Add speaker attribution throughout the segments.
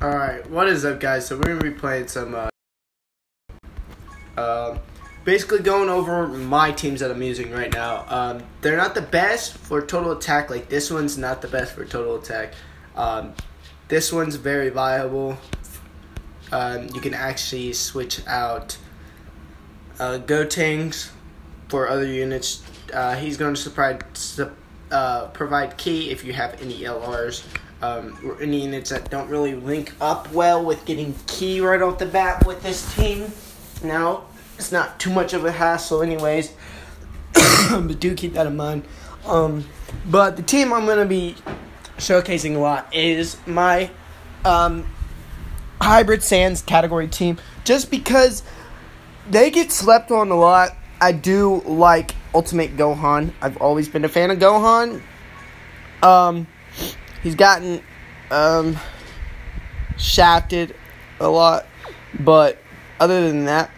Speaker 1: Alright, what is up, guys? So we're going to be playing some, basically going over my teams that I'm using right now. They're not the best for total attack. Like, this one's not the best for total attack. This one's very viable. You can actually switch out Gotenks for other units. He's going to provide key if you have any LRs. Or any units that don't really link up well with getting key right off the bat with this team. Now, it's not too much of a hassle anyways, but do keep that in mind. But the team I'm going to be showcasing a lot is my Hybrid Sands category team, just because they get slept on a lot. I do like Ultimate Gohan. I've always been a fan of Gohan. He's gotten shafted a lot, but other than that,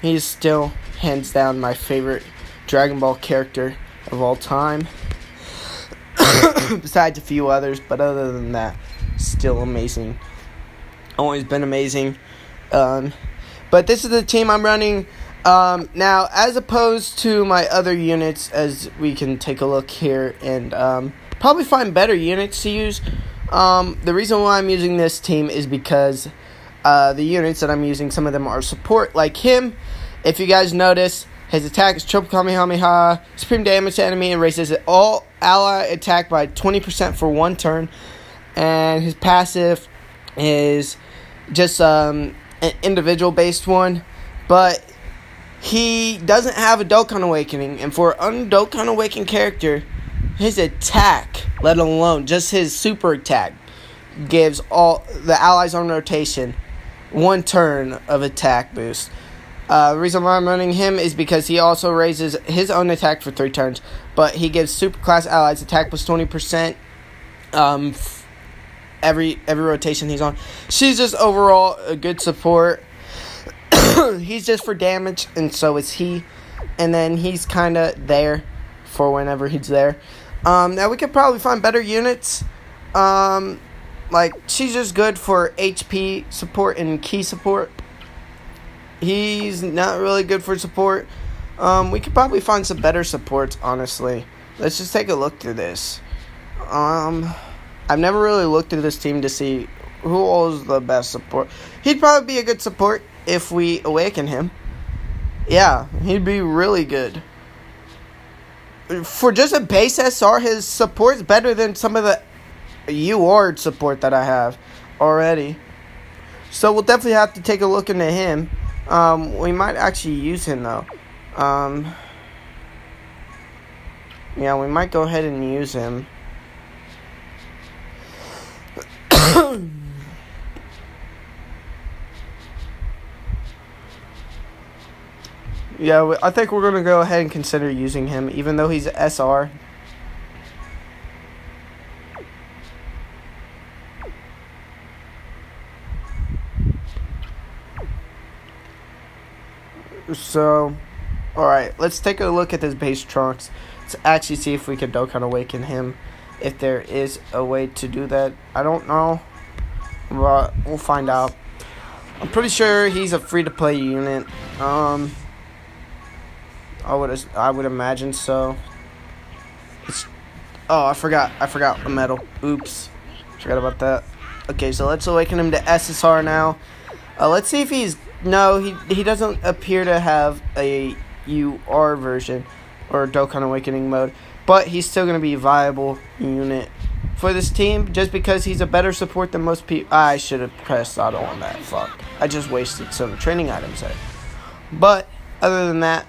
Speaker 1: he's still hands down my favorite Dragon Ball character of all time. Besides a few others, but other than that, still amazing. Always been amazing. But this is the team I'm running now, as opposed to my other units, as we can take a look here and probably find better units to use. The reason why I'm using this team is because the units that I'm using, some of them are support, like him. If you guys notice, his attack is triple Kamehameha, supreme damage to enemy, and raises all ally attack by 20% for 1 turn. And his passive is just an individual based one, but he doesn't have a Dokkan Awakening, and for an Dokkan Awakened character, his attack, let alone just his super attack, gives all the allies on rotation 1 turn of attack boost. The reason why I'm running him is because he also raises his own attack for 3 turns, but he gives super class allies attack plus 20% every rotation he's on. She's just overall a good support. He's just for damage, and so is he. And then he's kind of there for whenever he's there. Now we could probably find better units. Like, she's just good for HP support and key support. He's not really good for support. We could probably find some better supports, honestly. Let's just take a look through this. I've never really looked at this team to see who holds the best support. He'd probably be a good support if we awaken him. Yeah, he'd be really good. For just a base SR, his support's better than some of the UR support that I have already. So we'll definitely have to take a look into him. We might actually use him, though. Yeah, we might go ahead and use him. Yeah, I think we're going to go ahead and consider using him, even though he's SR. So, alright, let's take a look at this base Trunks. Let's actually see if we can Dokkan Awaken him. If there is a way to do that. I don't know, but we'll find out. I'm pretty sure he's a free-to-play unit. I would imagine so. I forgot a medal. Oops. Forgot about that. Okay, so let's awaken him to SSR now. Let's see if no, he doesn't appear to have a UR version or Dokkan Awakening mode, but he's still going to be a viable unit for this team just because he's a better support than most people. I should have pressed auto on that. Fuck. I just wasted some training items there. But other than that,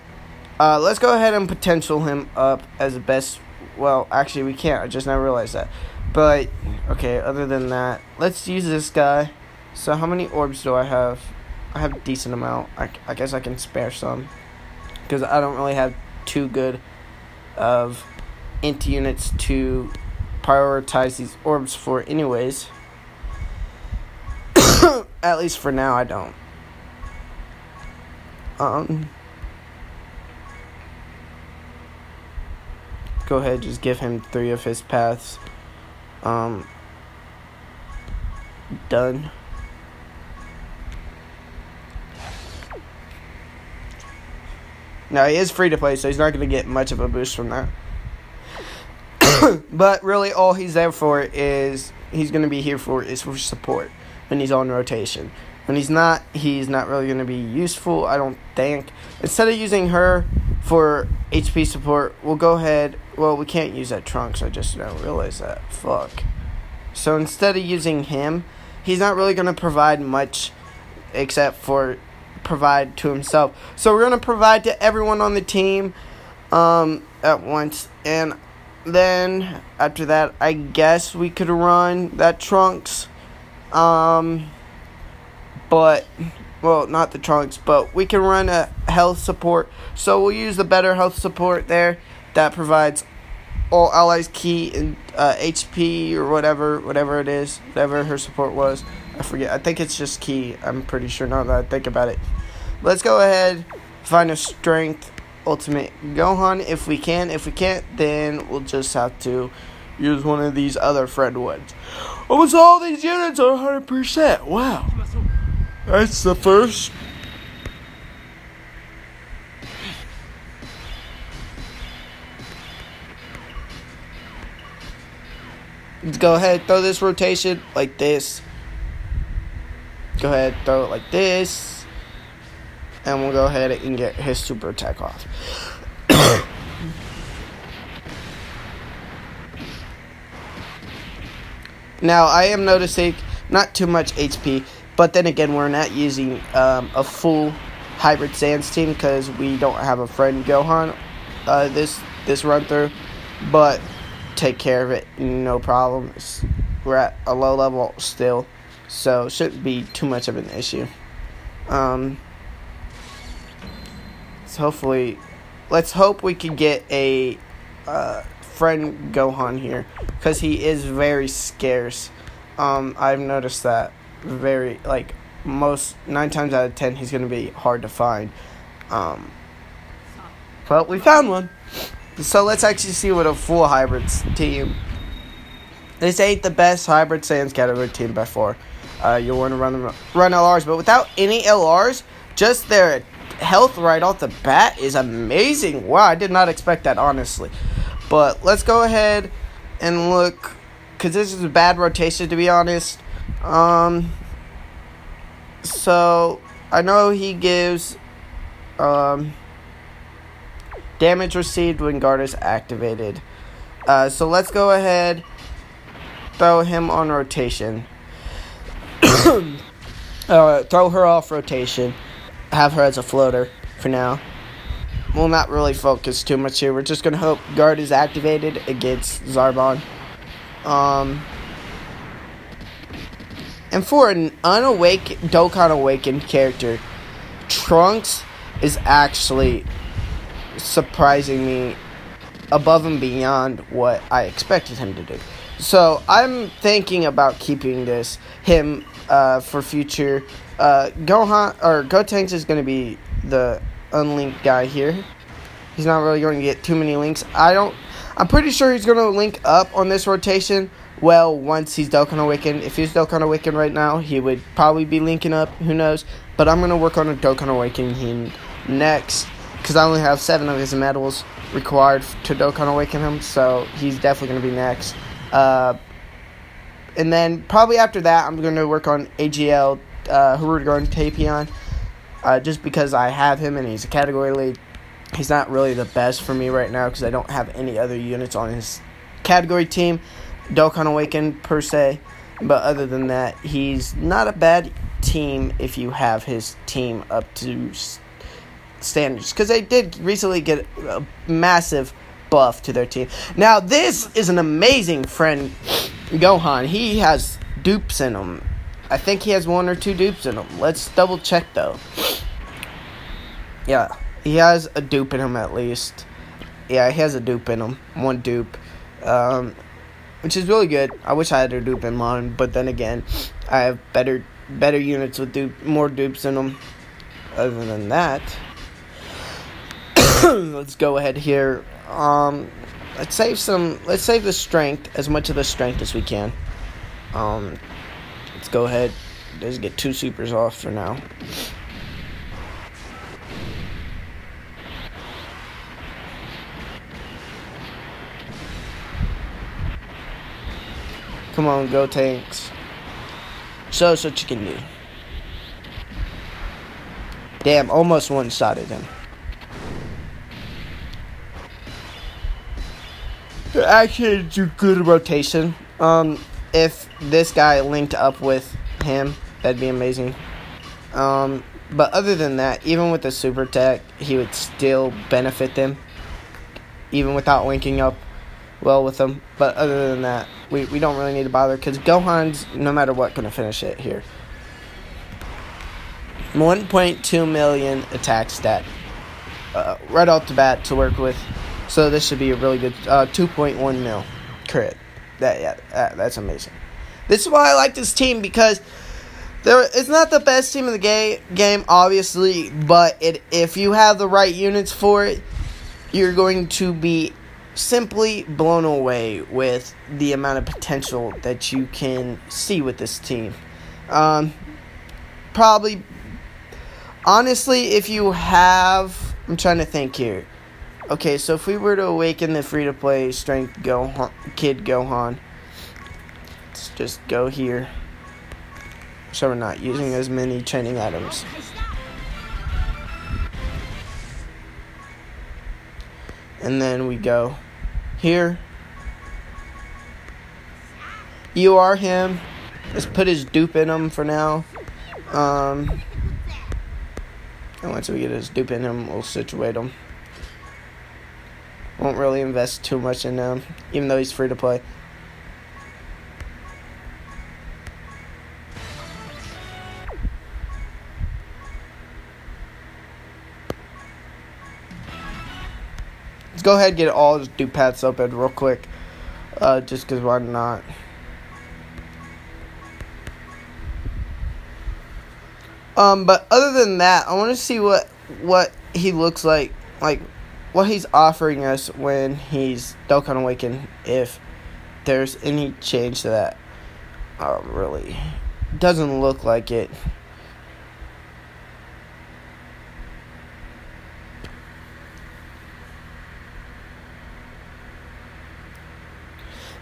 Speaker 1: let's go ahead and potential him up as the best. Well, actually, we can't. I just now realized that. But, okay, other than that, let's use this guy. So, how many orbs do I have? I have a decent amount. I guess I can spare some, because I don't really have too good of int units to prioritize these orbs for anyways. At least for now, I don't. Go ahead, just give him 3 of his paths. done. Now, he is free to play, so he's not going to get much of a boost from that. But really, all he's there for is, he's going to be here for, is for support when he's on rotation. When he's not really going to be useful, I don't think. Instead of using her for HP support, we'll go ahead. Well, we can't use that Trunks. I just don't realize that. Fuck. So instead of using him, he's not really going to provide much except for provide to himself. So we're going to provide to everyone on the team at once. And then after that, I guess we could run that Trunks. But, well, not the Trunks, but we can run a health support. So we'll use the better health support there that provides all allies key and HP or whatever it is, whatever her support was. I forget. I think it's just key. I'm pretty sure now that I think about it. Let's go ahead, find a strength ultimate Gohan if we can. If we can't, then we'll just have to use one of these other friend ones. Almost all these units are 100%. Wow. That's the first. Let's go ahead, throw this rotation like this. Go ahead, throw it like this. And we'll go ahead and get his super attack off. Now, I am noticing not too much HP. But then again, we're not using a full hybrid Sans team because we don't have a friend Gohan this run through. But take care of it, no problem. We're at a low level still, so shouldn't be too much of an issue. So hopefully, let's hope we can get a friend Gohan here because he is very scarce. I've noticed that. Very, like, 9 times out of 10 he's gonna be hard to find. But we found one. So let's actually see what a full hybrids team. This ain't the best hybrid Sans category team by far. You'll want to run LRs, but without any LRs, just their health right off the bat is amazing. Wow, I did not expect that, honestly. But let's go ahead and look, because this is a bad rotation, to be honest. So I know he gives damage received when guard is activated. So let's go ahead, throw him on rotation. Throw her off rotation. Have her as a floater for now. We'll not really focus too much here. We're just gonna hope guard is activated against Zarbon. And for an Dokkan Awakened character, Trunks is actually surprising me above and beyond what I expected him to do. So I'm thinking about keeping him for future. Gotenks is going to be the unlinked guy here. He's not really going to get too many links. I'm pretty sure he's going to link up on this rotation. Well, once he's Dokkan Awakened. If he's Dokkan Awakened right now, he would probably be linking up. Who knows? But I'm going to work on a Dokkan Awakening him next, because I only have 7 of his medals required to Dokkan Awaken him. So he's definitely going to be next. And then probably after that, I'm going to work on AGL, Hurudgon Tapion. Just because I have him and he's a category lead. He's not really the best for me right now because I don't have any other units on his category team. Dokkan Awakened per se, but other than that, he's not a bad team if you have his team up to standards, because they did recently get a massive buff to their team. Now this is an amazing friend Gohan. He has dupes in him. I think he has 1 or 2 dupes in him. Let's double check though. Yeah, he has a dupe in him at least. Yeah, he has a dupe in him. 1 dupe. Which is really good. I wish I had a dupe in mine, but then again, I have better units with more dupes in them. Other than that, let's go ahead here. Let's save the strength, as much of the strength as we can. Let's go ahead. Let's get 2 supers off for now. Come on, go tanks. Show us what you can do. Damn, almost one-shotted him. Actually, do good rotation. If this guy linked up with him, that'd be amazing. But other than that, even with the super tech, he would still benefit them, even without linking up well with them. But other than that, we don't really need to bother, because Gohan's, no matter what, going to finish it here. 1.2 million attack stat right off the bat to work with. So this should be a really good 2.1 mil crit. That's amazing. This is why I like this team, because it's not the best team in the game, obviously, but if you have the right units for it, you're going to be simply blown away with the amount of potential that you can see with this team. Probably, honestly, if you have, I'm trying to think here. Okay, so if we were to awaken the free-to-play strength Kid Gohan, let's just go here. So we're not using as many training items. And then we go here. You are him. Let's put his dupe in him for now. And once we get his dupe in him, we'll situate him. Won't really invest too much in him, even though he's free to play. Let's go ahead and get all his dupe paths open real quick. Just because why not? But other than that, I want to see what he looks like what he's offering us when he's Dokkan Awakened, if there's any change to that. Really doesn't look like it.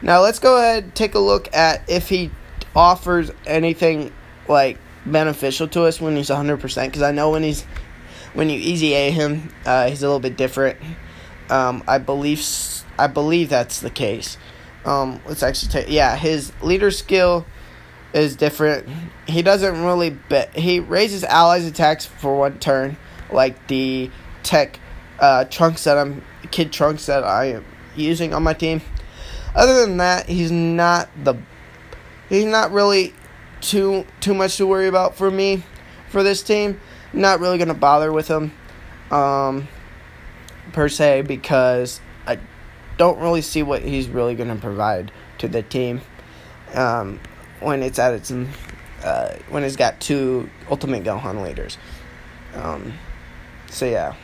Speaker 1: Now let's go ahead and take a look at if he offers anything like beneficial to us when he's 100%, because I know when you easy A him, he's a little bit different. I believe that's the case. Let's actually take, his leader skill is different. He doesn't really he raises allies' attacks for 1 turn, like the tech Trunks that I am using on my team. Other than that, he's not really too much to worry about for me for this team. Not really going to bother with him, per se, because I don't really see what he's really going to provide to the team when it's at its when it's got 2 Ultimate Gohan leaders. So yeah.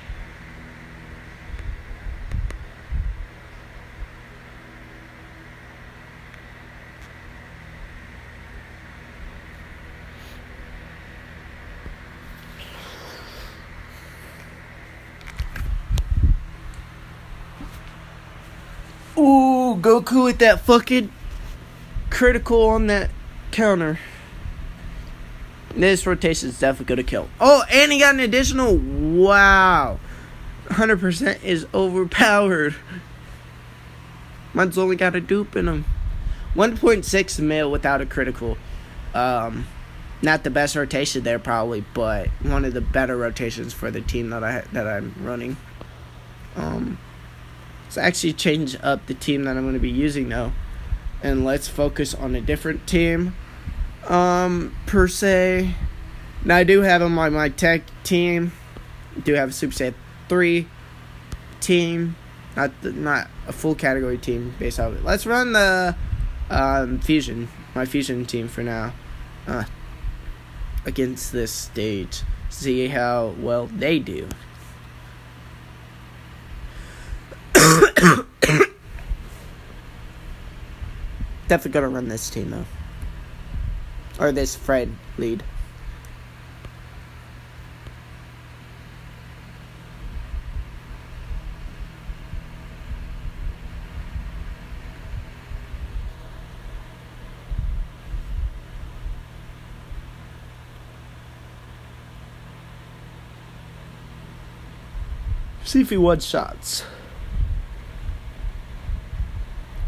Speaker 1: Ooh, Goku with that fucking critical on that counter. This rotation is definitely going to kill. Oh, and he got an additional. Wow. 100% is overpowered. Mine's only got a dupe in him. 1.6 mil without a critical. Not the best rotation there probably, but one of the better rotations for the team that I'm running. Let's actually change up the team that I'm going to be using now, and let's focus on a different team, per se. Now I do have him on my tech team. I do have a Super Saiyan 3 team, not a full category team based off of it. Let's run the my fusion team for now, against this stage. See how well they do. Definitely gonna run this team though. or this Fred lead. See if he won shots.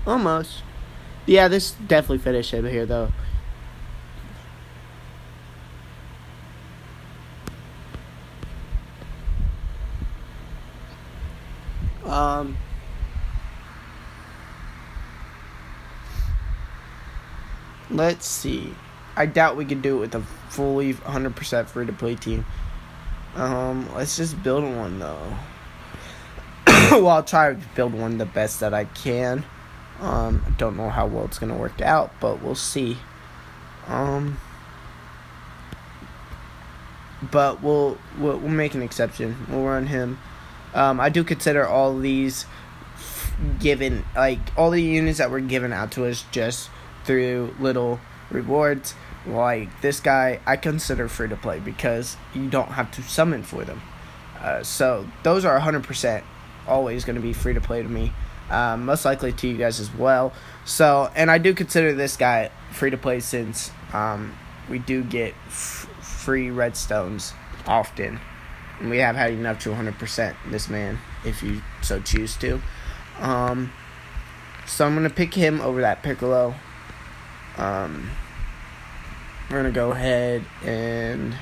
Speaker 1: Almost. Yeah, this definitely finished him here, though. Let's see. I doubt we could do it with a fully 100% free-to-play team. Let's just build one, though. Well, I'll try to build one the best that I can. I don't know how well it's going to work out, but we'll see. But we'll make an exception. We'll run him. I do consider all these given, like, all the units that were given out to us just through little rewards. Like, this guy, I consider free to play because you don't have to summon for them. So, those are 100% always going to be free to play to me. Most likely to you guys as well. So, and I do consider this guy free to play since we do get free redstones often. And we have had enough to 100% this man, if you so choose to. So I'm going to pick him over that Piccolo. We're going to go ahead and...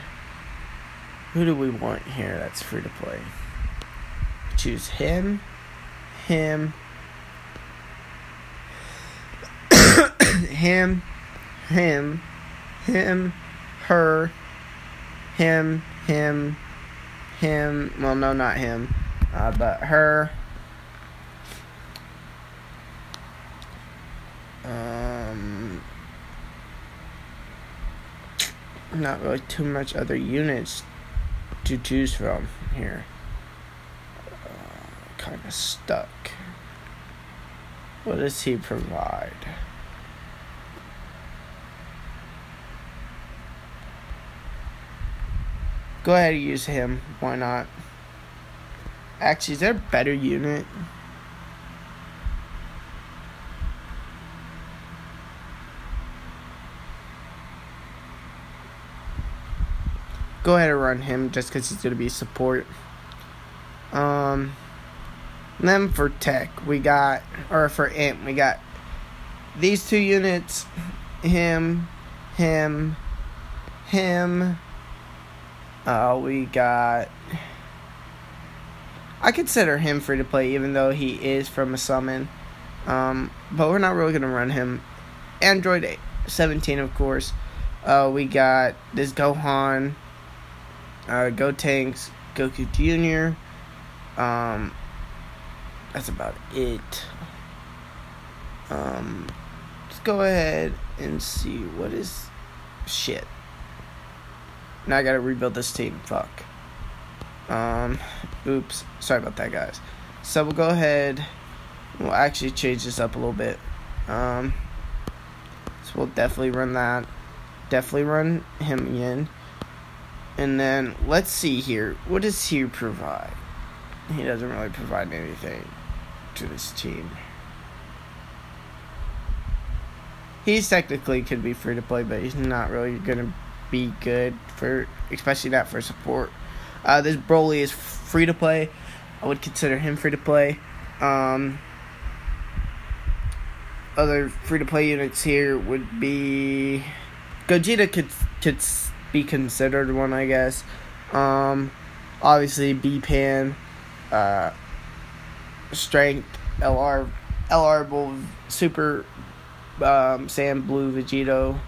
Speaker 1: Who do we want here that's free to play? Choose him, him, him, him, him, her, him, well, no, not him, but her, not really too much other units to choose from here. Kind of stuck. What does he provide? Go ahead and use him. Why not? Actually, is there a better unit? Go ahead and run him just because he's going to be support. And then for tech, we got, or for imp, we got these two units. Him. We got, I consider him free to play even though he is from a summon. But we're not really going to run him. Android 17, of course. We got this Gohan, Gotenks, Goku Jr. That's about it. Let's go ahead and see what is shit. Now I gotta rebuild this team. Fuck. Oops. Sorry about that, guys. So we'll go ahead. We'll actually change this up a little bit. So we'll definitely run that. Definitely run him again. And then let's see here. What does he provide? He doesn't really provide anything to this team. He's technically could be free to play, but he's not really gonna be good for, especially not for support. This Broly is free to play. I would consider him free to play. Other free to play units here would be Gogeta could be considered one, I guess. Obviously B-Pan, Strength, LR Super Saiyan Blue Vegito,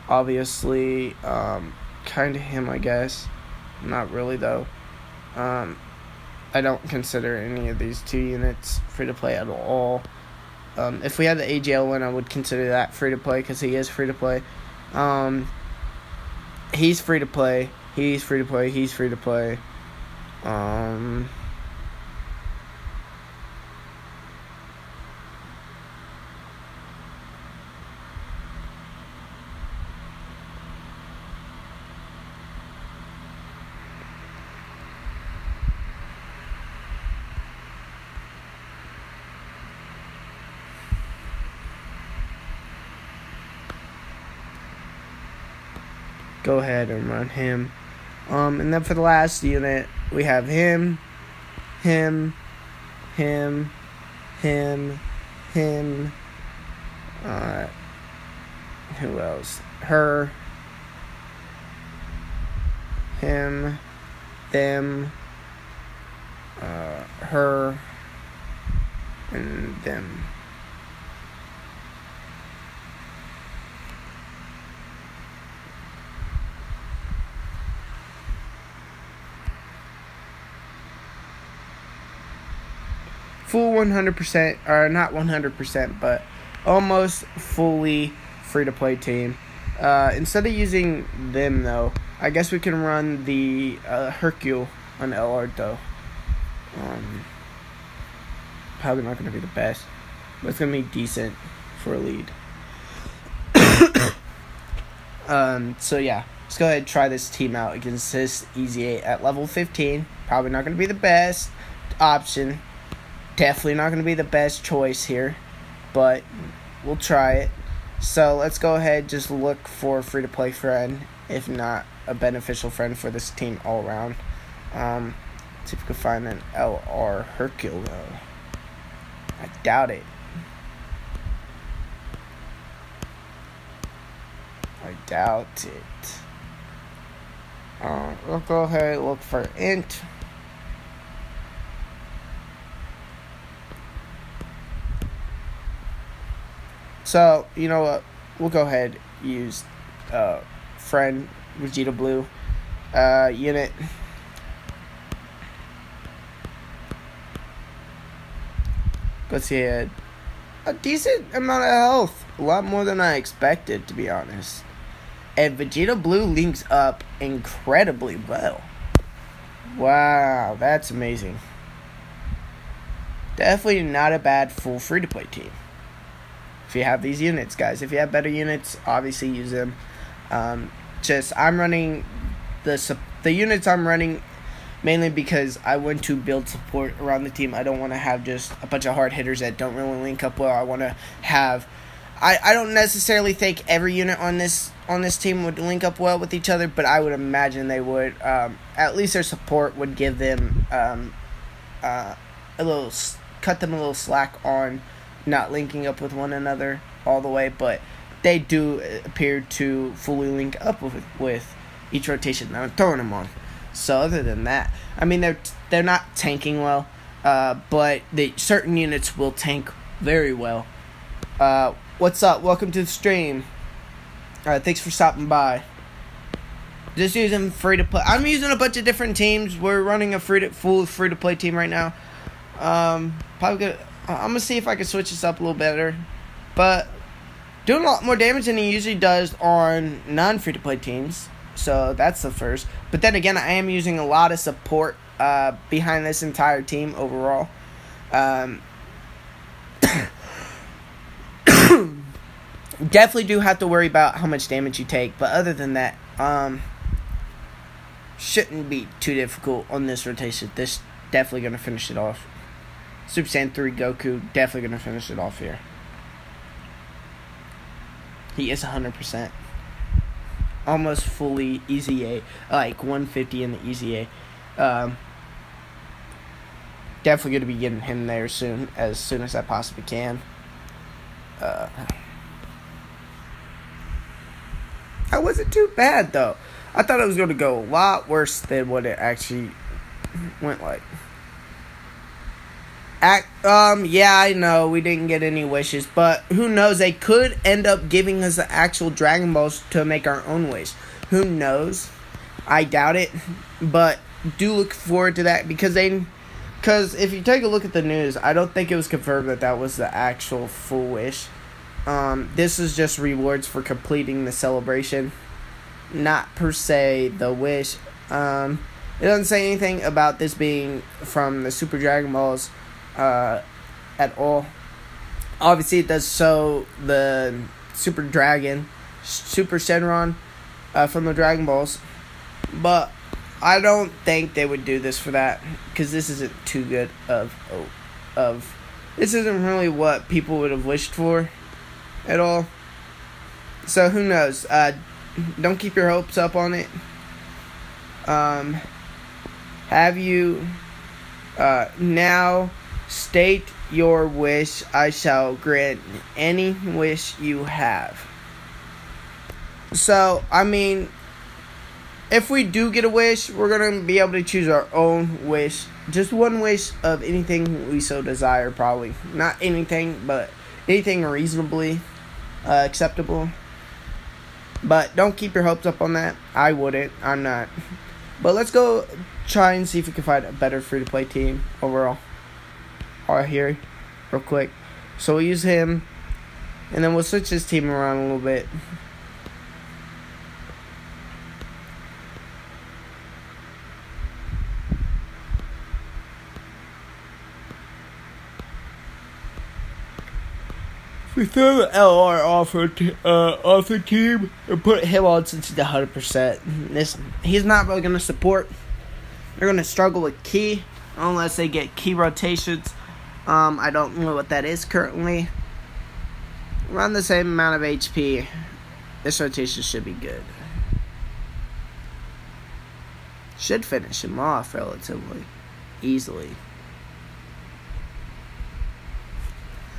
Speaker 1: obviously, kind of him, I guess. Not really, though. I don't consider any of these two units free to play at all. If we had the AGL one, I would consider that free to play because he is free to play. He's free to play. He's free to play. He's free to play. go ahead and run him. And then for the last unit, we have him, him, him, him, him. Who else? Her, him, them, her, and them. Full 100%, or not 100%, but almost fully free-to-play team. Instead of using them, though, I guess we can run the Hercule on LR, though. Probably not going to be the best, but it's going to be decent for a lead. So yeah, let's go ahead and try this team out against this Easy 8 at level 15. Probably not going to be the best option. Definitely not going to be the best choice here, but we'll try it. So let's go ahead, just look for a free-to-play friend, if not a beneficial friend for this team all around. See if we can find an LR Hercule, though. I doubt it. We'll go ahead and look for Int. So, you know what? We'll go ahead and use friend Vegeta Blue unit. Let's see, a decent amount of health. A lot more than I expected, to be honest. And Vegeta Blue links up incredibly well. Wow, that's amazing. Definitely not a bad full free-to-play team. If you have these units, guys. If you have better units, obviously use them. I'm running the units I'm running mainly because I want to build support around the team. I don't want to have just a bunch of hard hitters that don't really link up well. I want to have... I don't necessarily think every unit on this team would link up well with each other, but I would imagine they would. At least their support would give them cut them a little slack on not linking up with one another all the way, but they do appear to fully link up with each rotation that I'm throwing them on. So other than that, I mean, they're not tanking well, but certain units will tank very well. What's up? Welcome to the stream. Thanks for stopping by. Just using free to play. I'm using a bunch of different teams. We're running a full free to play team right now. Probably I'm gonna see if I can switch this up a little better, but doing a lot more damage than he usually does on non-free to play teams. So that's the first. But then again, I am using a lot of support behind this entire team overall. Definitely do have to worry about how much damage you take, but other than that, shouldn't be too difficult on this rotation. This definitely gonna finish it off. Super Saiyan 3 Goku definitely gonna finish it off here. He is 100%. Almost fully Easy A, like 150 in the Easy A. Definitely going to be getting him there as soon as I possibly can. That wasn't too bad, though. I thought it was going to go a lot worse than what it actually went like. Yeah, I know we didn't get any wishes, but who knows? They could end up giving us the actual Dragon Balls to make our own wish. Who knows? I doubt it, but do look forward to that because if you take a look at the news, I don't think it was confirmed that was the actual full wish. This is just rewards for completing the celebration, not per se the wish. It doesn't say anything about this being from the Super Dragon Balls at all. Obviously, it does show the Super Shenron from the Dragon Balls, but I don't think they would do this for that because this isn't too good of this isn't really what people would have wished for at all. So who knows? don't keep your hopes up on it. Have you now state your wish, I shall grant any wish you have. So, I mean, if we do get a wish, we're going to be able to choose our own wish. Just one wish of anything we so desire, probably. Not anything, but anything reasonably acceptable. But don't keep your hopes up on that. I wouldn't. I'm not. But let's go try and see if we can find a better free-to-play team overall. Right here, real quick. So we'll use him, and then we'll switch his team around a little bit. We throw the LR off the team and put him on since he's 100%. He's not really going to support. They're going to struggle with key unless they get key rotations. I don't know what that is currently. Around the same amount of HP. This rotation should be good. Should finish him off relatively easily.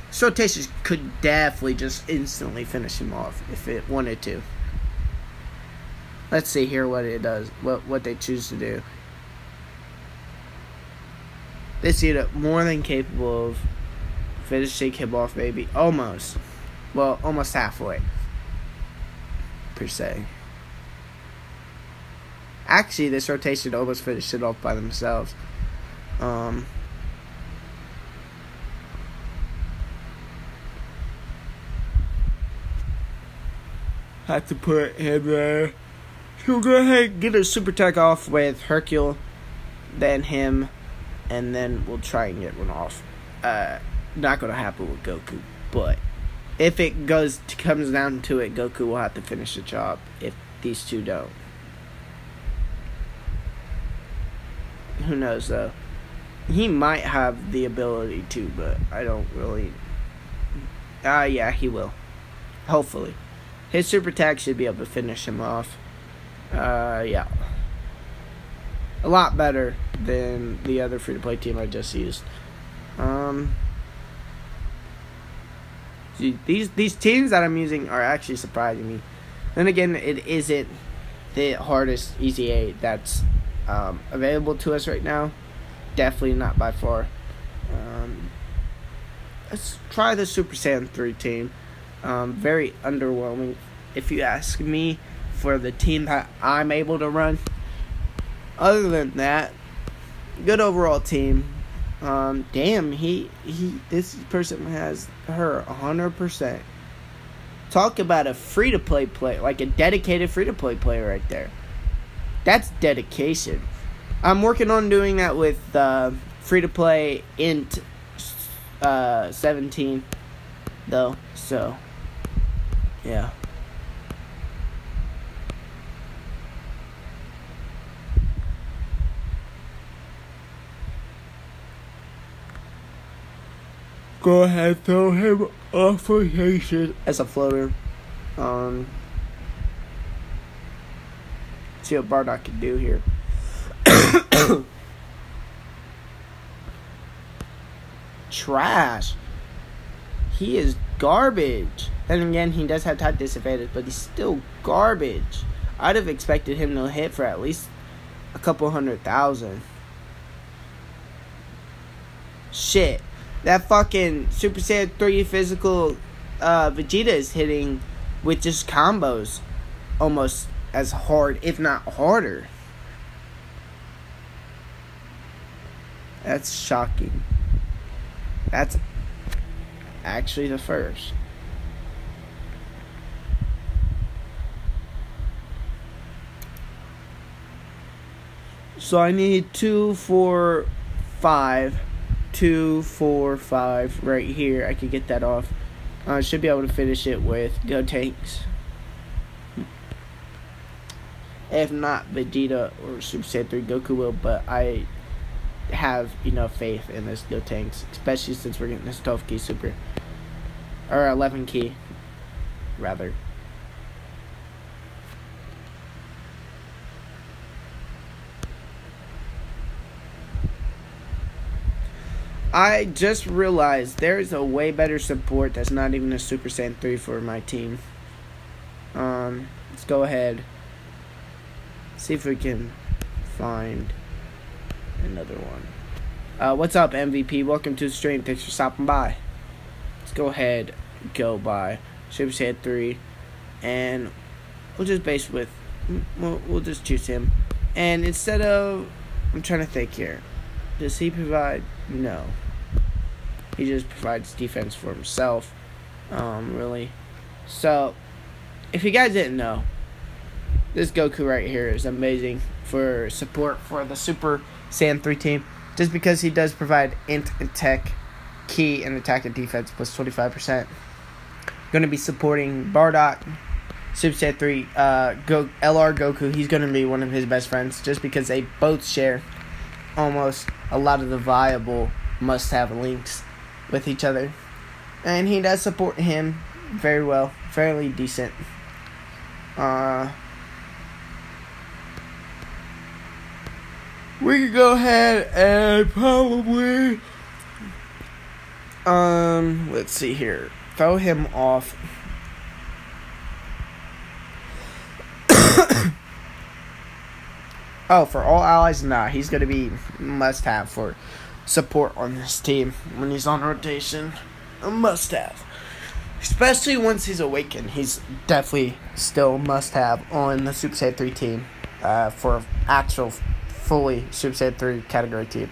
Speaker 1: This rotation could definitely just instantly finish him off if it wanted to. Let's see here what it does, what they choose to do. This unit more than capable of finishing him off, maybe. Almost. Well, almost halfway. Per se. Actually, this rotation almost finished it off by themselves. Have to put him there. So we'll go ahead and get a super tech off with Hercule, then him, and then we'll try and get one off. Not going to happen with Goku, but if it comes down to it, Goku will have to finish the job if these two don't. Who knows, though? He might have the ability to, but I don't really. Yeah, he will. Hopefully. His super tag should be able to finish him off. Yeah. A lot better than the other free-to-play team I just used. These teams that I'm using are actually surprising me. Then again, it isn't the hardest Easy 8 that's available to us right now. Definitely not by far. Let's try the Super Saiyan 3 team. Very underwhelming, if you ask me, for the team that I'm able to run. Other than that, good overall team. Damn, this person has her 100%. Talk about a free-to-play player, like a dedicated free-to-play player right there. That's dedication. I'm working on doing that with free-to-play int 17, though. So, yeah. Go ahead, throw him off rotation as a floater. See what Bardock can do here. Trash. He is garbage. And again, he does have type disadvantage, but he's still garbage. I'd have expected him to hit for at least a couple 100,000. Shit. That fucking Super Saiyan 3 physical Vegeta is hitting with just combos almost as hard, if not harder. That's shocking. That's actually the first. So I need 2, 4, 5. 2, 4, 5 right here. I could get that off. Should be able to finish it with Go Tanks. If not Vegeta or Super Saiyan 3, Goku will, but I have enough faith in this Go Tanks, especially since we're getting this 12 key super, or 11 key rather. I just realized there's a way better support that's not even a Super Saiyan 3 for my team. Let's go ahead. See if we can find another one. What's up, MVP? Welcome to the stream. Thanks for stopping by. Let's go ahead, go by Super Saiyan 3, and we'll just base with. We'll just choose him. And instead of, I'm trying to think here. Does he provide? No. He just provides defense for himself. Really. So, if you guys didn't know, this Goku right here is amazing for support for the Super Saiyan 3 team. Just because he does provide int and tech, key, and attack and defense plus 25%. Going to be supporting Bardock, Super Saiyan 3, LR Goku. He's going to be one of his best friends just because they both share almost a lot of the viable must-have links with each other. And he does support him very well, fairly decent. We could go ahead and probably, let's see here. Throw him off. Oh, for all allies? Nah, he's going to be must-have for support on this team when he's on rotation. A must-have. Especially once he's awakened. He's definitely still must-have on the Super Saiyan 3 team for actual fully Super Saiyan 3 category team.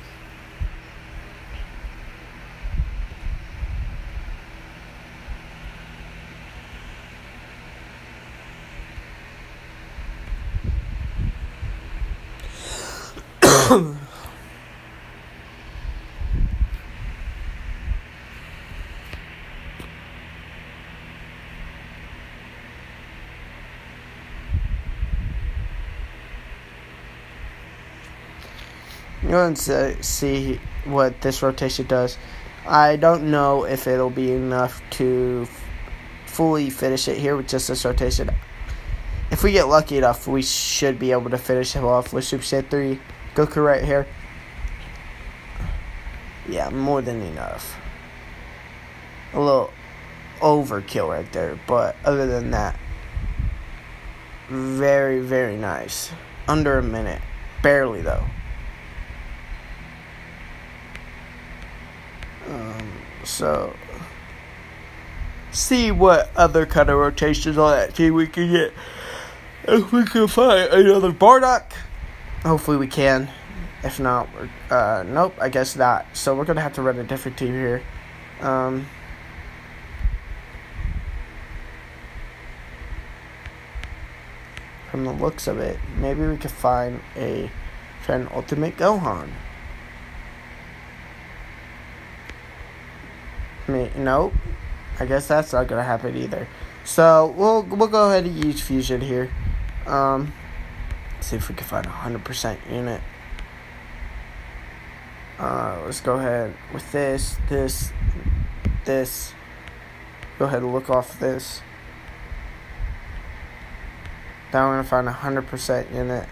Speaker 1: You're going to see what this rotation does. I don't know if it'll be enough to fully finish it here with just this rotation. If we get lucky enough, we should be able to finish him off with Super Saiyan 3 Goku right here. Yeah, more than enough. A little overkill right there, but other than that, very, very nice. Under a minute. Barely, though. So, see what other kind of rotations on that team we can get. If we can find another Bardock, hopefully we can. If not, nope, I guess not. So we're going to have to run a different team here. From the looks of it, maybe we could find an Ultimate Gohan. Nope. I guess that's not gonna happen either. So we'll go ahead and use fusion here. See if we can find a 100% unit. Let's go ahead with this. Go ahead and look off this. Now we're gonna find a 100% unit.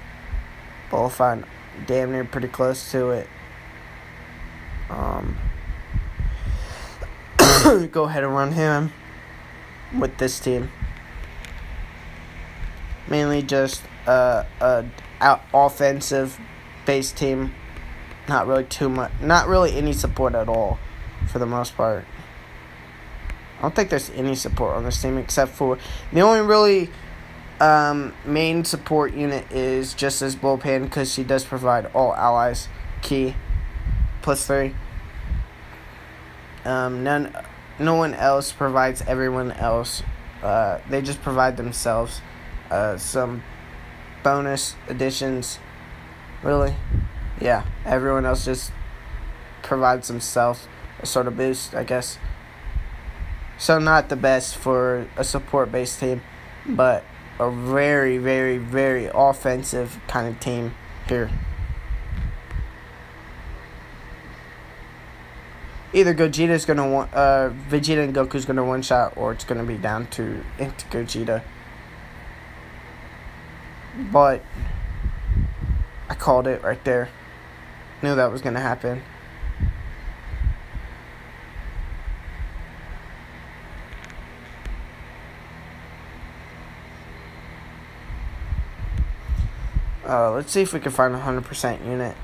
Speaker 1: But we'll find damn near pretty close to it. Go ahead and run him with this team. Mainly just a offensive based team. Not really too much. Not really any support at all, for the most part. I don't think there's any support on this team except for the only really main support unit is just this bullpen because she does provide all allies key +3. No one else provides everyone else. They just provide themselves some bonus additions. Really? Yeah, everyone else just provides themselves a sort of boost, I guess. So not the best for a support-based team, but a very, very, very offensive kind of team here. Either Vegeta and Goku's gonna one shot, or it's gonna be down to into Gogeta. But I called it right there. Knew that was gonna happen. Let's see if we can find a 100% unit.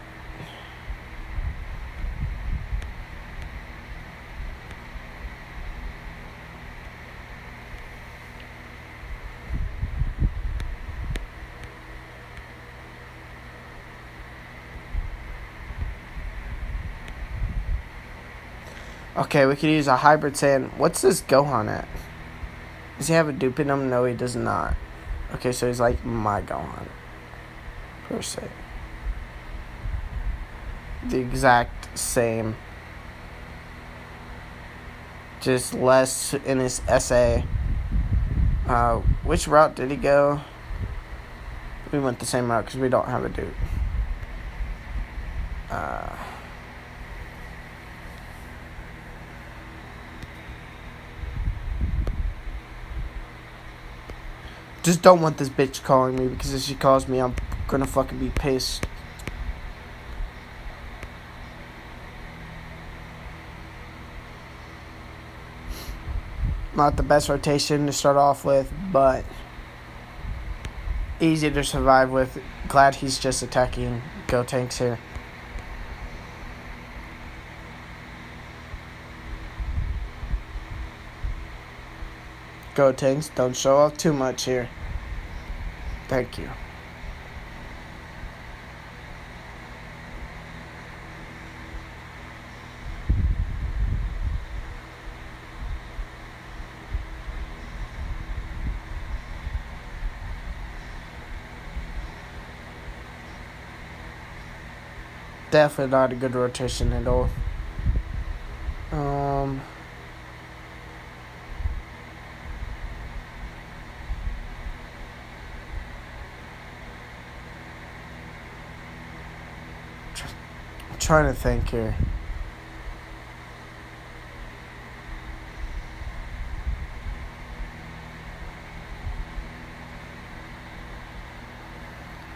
Speaker 1: Okay, we could use a hybrid Saiyan. What's this Gohan at? Does he have a dupe in him? No, he does not. Okay, so he's like my Gohan. Per se. The exact same. Just less in his SA. Which route did he go? We went the same route because we don't have a dupe. Just don't want this bitch calling me, because if she calls me, I'm gonna fucking be pissed. Not the best rotation to start off with, but easy to survive with. Glad he's just attacking Gotenks here. Gotenks, don't show off too much here. Thank you. Definitely not a good rotation at all. I'm trying to think here.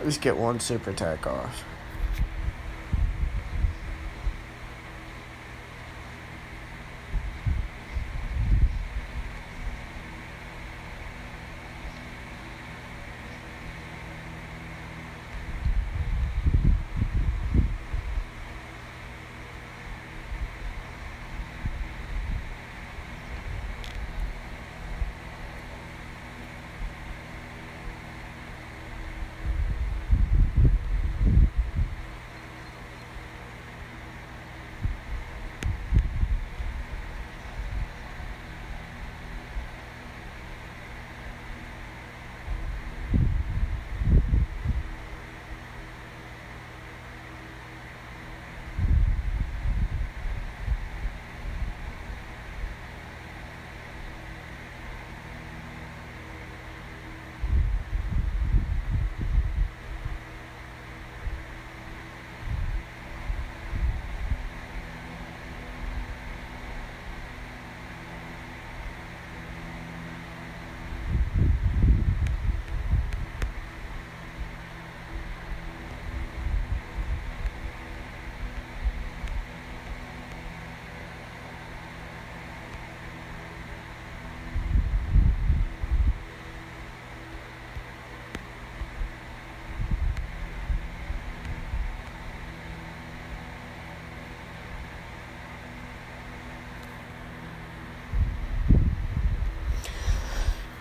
Speaker 1: Let's get one super attack off.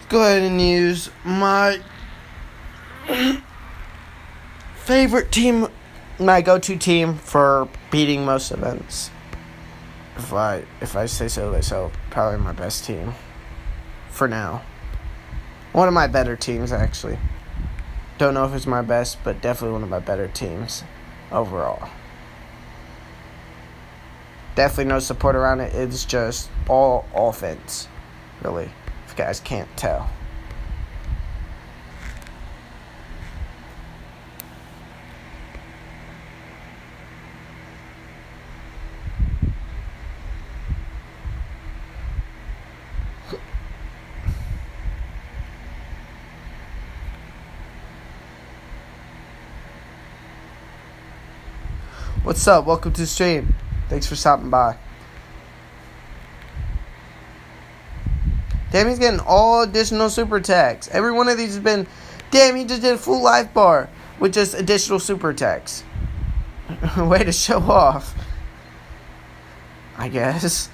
Speaker 1: Go ahead and use my favorite team, my go-to team for beating most events. If I say so myself, probably my best team for now. One of my better teams, actually. Don't know if it's my best, but definitely one of my better teams overall. Definitely no support around it. It's just all offense, really. If you guys can't tell. What's up? Welcome to the stream. Thanks for stopping by. Damn, he's getting all additional super attacks. Every one of these has been... Damn, he just did a full life bar. with just additional super attacks. Way to show off, I guess.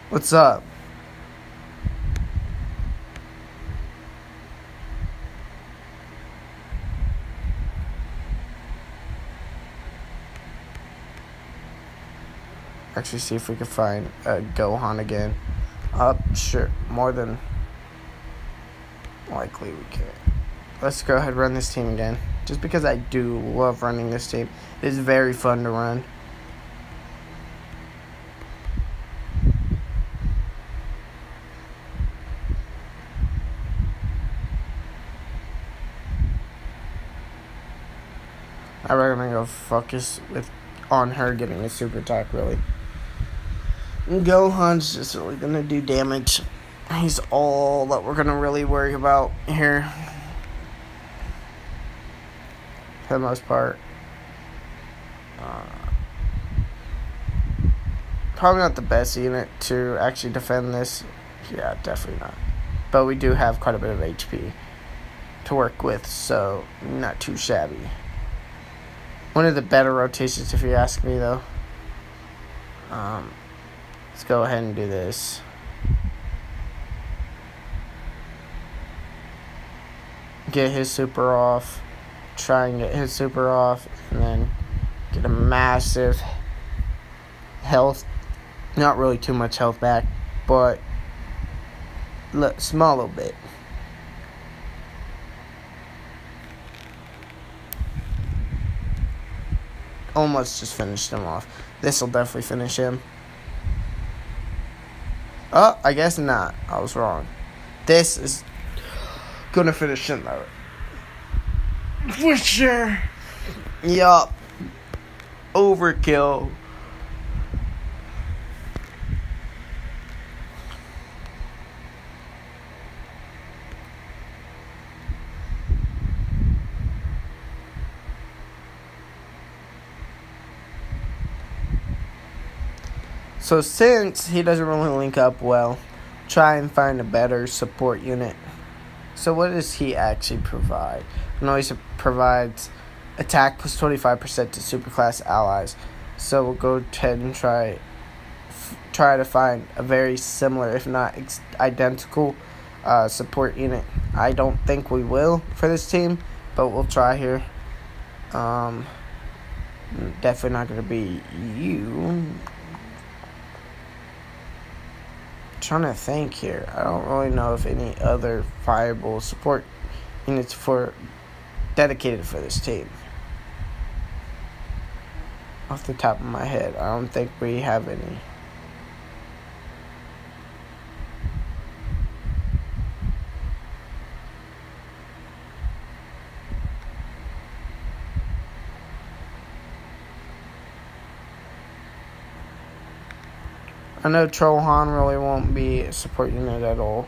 Speaker 1: What's up? Actually, see if we can find Gohan again. Sure. More than likely we can. Let's go ahead and run this team again. Just because I do love running this team. It is very fun to run. I reckon I'm gonna focus on her getting a super attack, really. And Gohan's just really gonna do damage. He's all that we're gonna really worry about here. For the most part. Probably not the best unit to actually defend this. Yeah, definitely not. But we do have quite a bit of HP to work with, so not too shabby. One of the better rotations, if you ask me, though. Let's go ahead and do this. Get his super off. Try and get his super off. And then get a massive health. Not really too much health back, but small little bit. Almost just finished him off. This will definitely finish him. Oh, I guess not. I was wrong. This is gonna finish him though. For sure. Yup. Overkill. So since he doesn't really link up well, try and find a better support unit. So what does he actually provide? I know he provides attack plus 25% to superclass allies. So we'll go ahead and try to find a very similar, if not identical, support unit. I don't think we will for this team, but we'll try here. Definitely not going to be you. Trying to think here. I don't really know if any other viable support units dedicated for this team. Off the top of my head, I don't think we have any. I know Trollhan really won't be a support unit at all.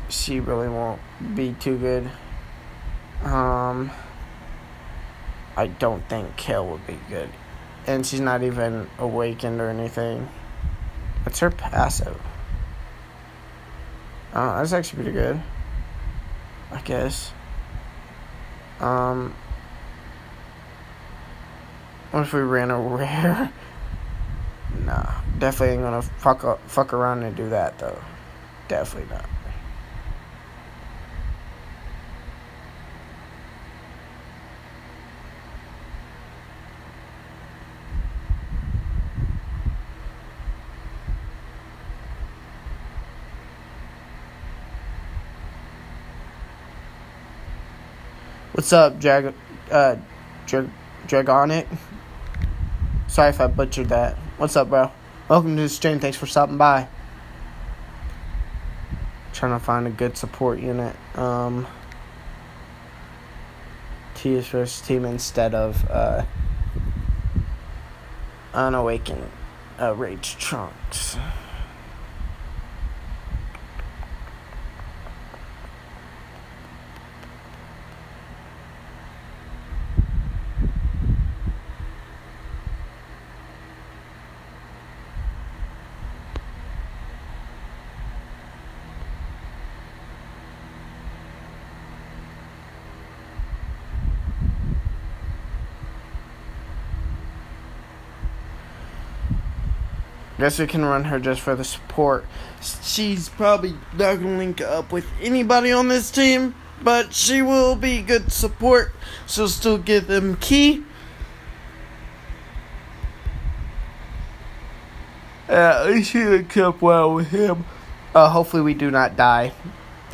Speaker 1: She really won't be too good. I don't think Kale would be good. And she's not even awakened or anything. What's her passive? That's actually pretty good, I guess. What if we ran a rare? Nah, definitely ain't gonna fuck around and do that though. Definitely not. What's up, Dragonic? Sorry if I butchered that. What's up, bro? Welcome to the stream. Thanks for stopping by. Trying to find a good support unit. Tia's first team instead of Unawakened Rage Trunks. guess we can run her just for the support. She's probably not going to link up with anybody on this team, but she will be good support. She'll still give them key. At least she links up well with him. Hopefully we do not die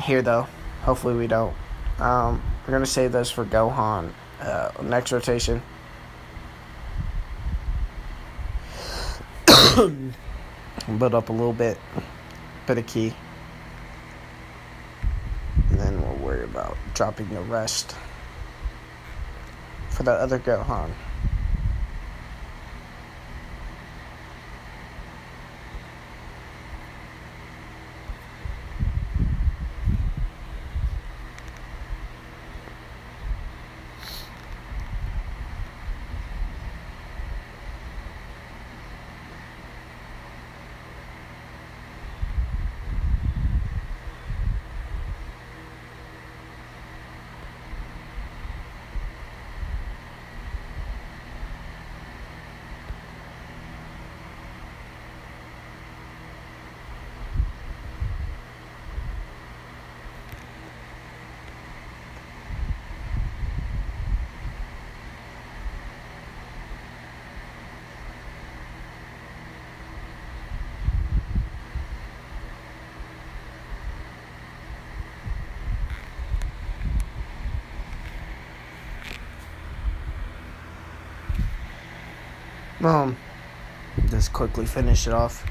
Speaker 1: here, though. Hopefully we don't. We're going to save those for Gohan next rotation. Build up a little bit of key. And then we'll worry about dropping the rest for the other Gohan. Just quickly finish it off.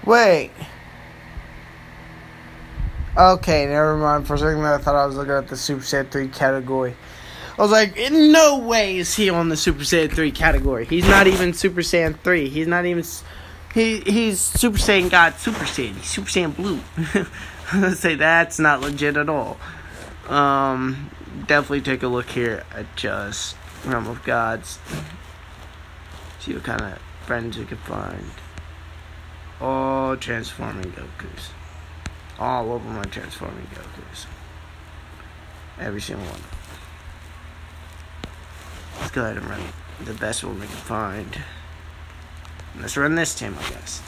Speaker 1: Wait. Okay, never mind. For a second I thought I was looking at the Super Saiyan 3 category. I was like, in no way is he on the Super Saiyan 3 category. He's not even Super Saiyan 3. He's not even... He's Super Saiyan God Super Saiyan. He's Super Saiyan Blue. Let's say that's not legit at all. Definitely take a look here at just Realm of Gods. See what kind of friends we can find. All transforming Gokus. All over my transforming Gokus. Every single one. Let's go ahead and run the best one we can find. Let's run this team, I guess.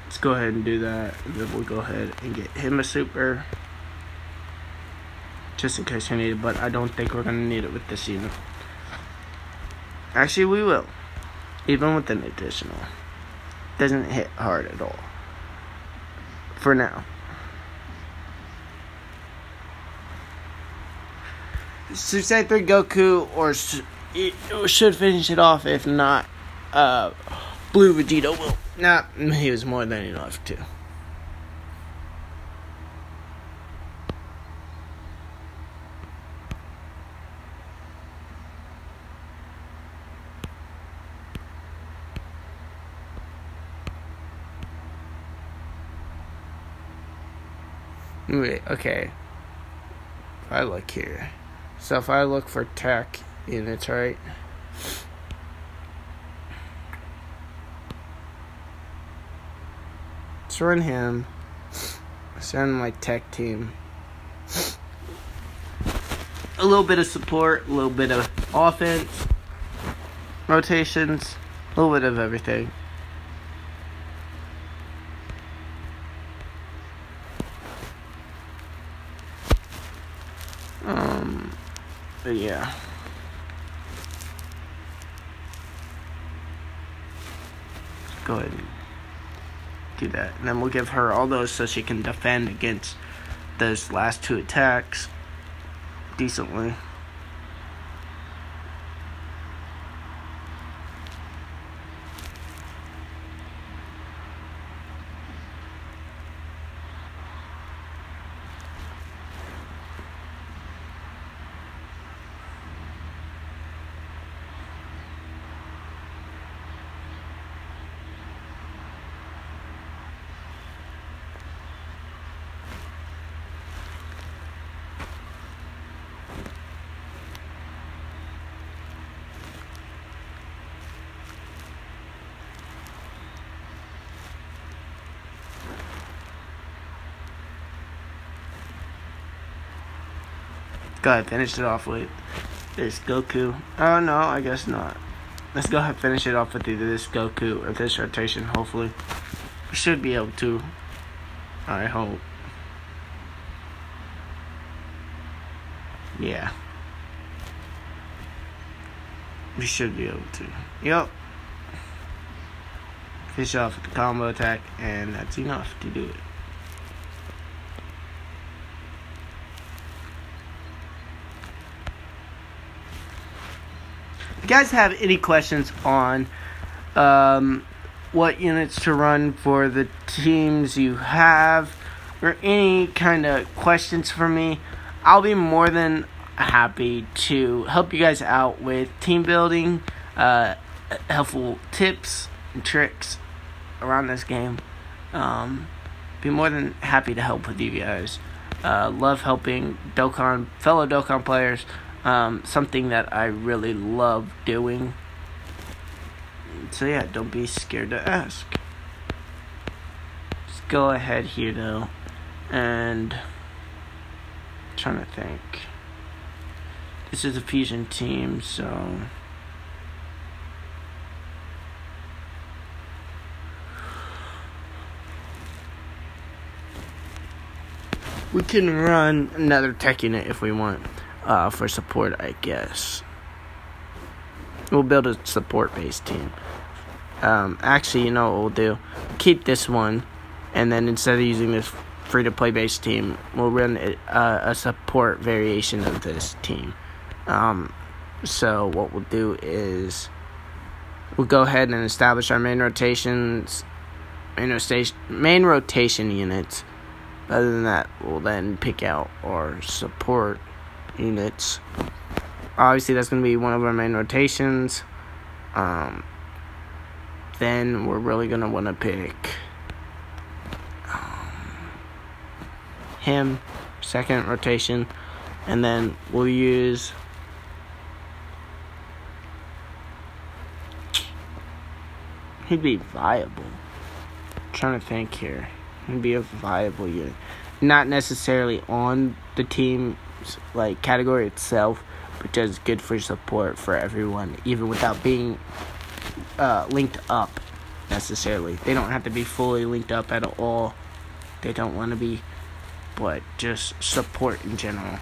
Speaker 1: Let's go ahead and do that, and then we'll go ahead and get him a super, just in case we need it, but I don't think we're going to need it with this unit. Actually, we will, even with an additional. Doesn't hit hard at all, for now. Super Saiyan 3 Goku, or it should finish it off, if not, Blue Vegeta will. Nah, he was more than enough to. Wait, okay. If I look here. So if I look for tech units, right? Let's run him. Let's run my tech team. A little bit of support, a little bit of offense, rotations, a little bit of everything. But yeah. Go ahead and do that. And then we'll give her all those so she can defend against those last 2 attacks decently. Go ahead, finish it off with this Goku. Oh no, I guess not. Let's go ahead and finish it off with either this Goku or this rotation, hopefully. We should be able to. I hope. Yeah. We should be able to. Yep. Finish off with the combo attack, and that's enough to do it. If you guys have any questions on what units to run for the teams you have, or any kind of questions for me, I'll be more than happy to help you guys out with team building, helpful tips and tricks around this game. Be more than happy to help with you guys. Love helping fellow Dokkan players. Something that I really love doing. So yeah, don't be scared to ask. Let's go ahead here though, and trying to think. This is a fusion team, so we can run another tech unit if we want. For support, I guess. We'll build a support-based team. Actually, you know what we'll do? Keep this one, and then instead of using this free-to-play based team, we'll run a support variation of this team. So what we'll do is we'll go ahead and establish our main rotation units. Other than that, we'll then pick out our support units. Obviously, that's going to be one of our main rotations. Then we're really going to want to pick him, second rotation, and then we'll use he'd be viable. I'm trying to think here. He'd be a viable unit. Not necessarily on the team like category itself, but just good for support for everyone, even without being linked up necessarily. They don't have to be fully linked up at all. They don't want to be, but just support in general.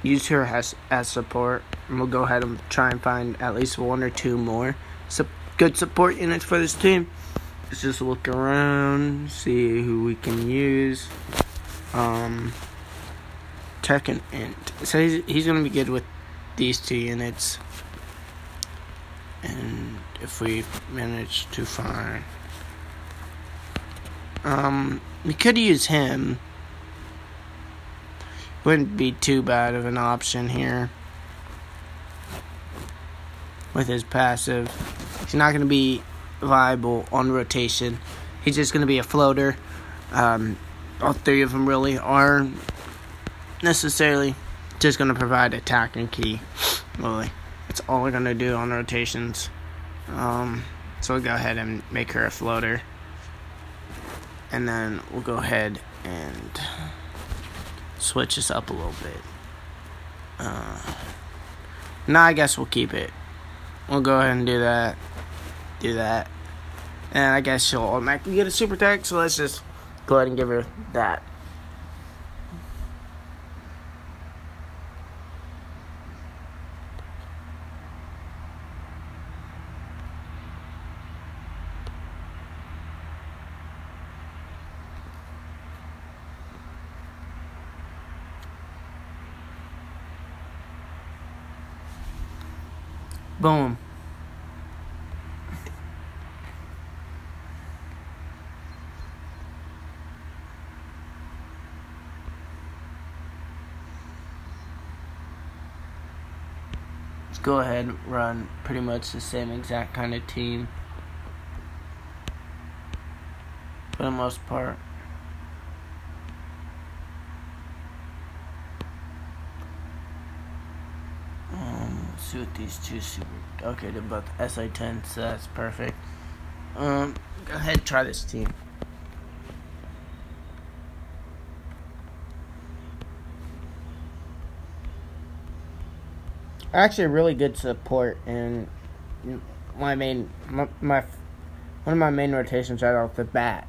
Speaker 1: Use her as support, and we'll go ahead and try and find at least 1 or 2 more good support units for this team. Let's just look around, see who we can use. Tech and Int. So he's going to be good with these 2 units. And if we manage to find. We could use him. Wouldn't be too bad of an option here. With his passive. He's not going to be viable on rotation. He's just going to be a floater. All three of them really are necessarily just going to provide attack and key. Really. That's all we're going to do on rotations. So we'll go ahead and make her a floater. And then we'll go ahead and switch this up a little bit. Now I guess we'll keep it. We'll go ahead and do that. And I guess she'll automatically get a super attack, so let's just go ahead and give her that. Boom. Let's go ahead and run pretty much the same exact kind of team for the most part. See what these two super. Okay, they're both SI-10, so that's perfect. Go ahead and try this team. Actually, really good support, and one of my main rotations right off the bat.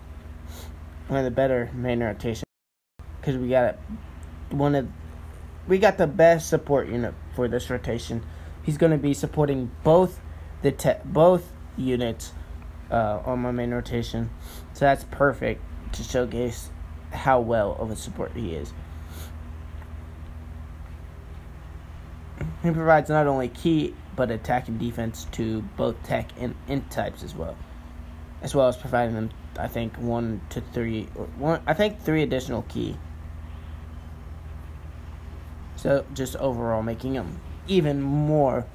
Speaker 1: One of the better main rotations, because we got the best support unit for this rotation. He's going to be supporting both units on my main rotation. So that's perfect to showcase how well of a support he is. He provides not only key, but attack and defense to both tech and int types as well as providing them, I think, 1 to 3, I think 3 additional key. So just overall making him even more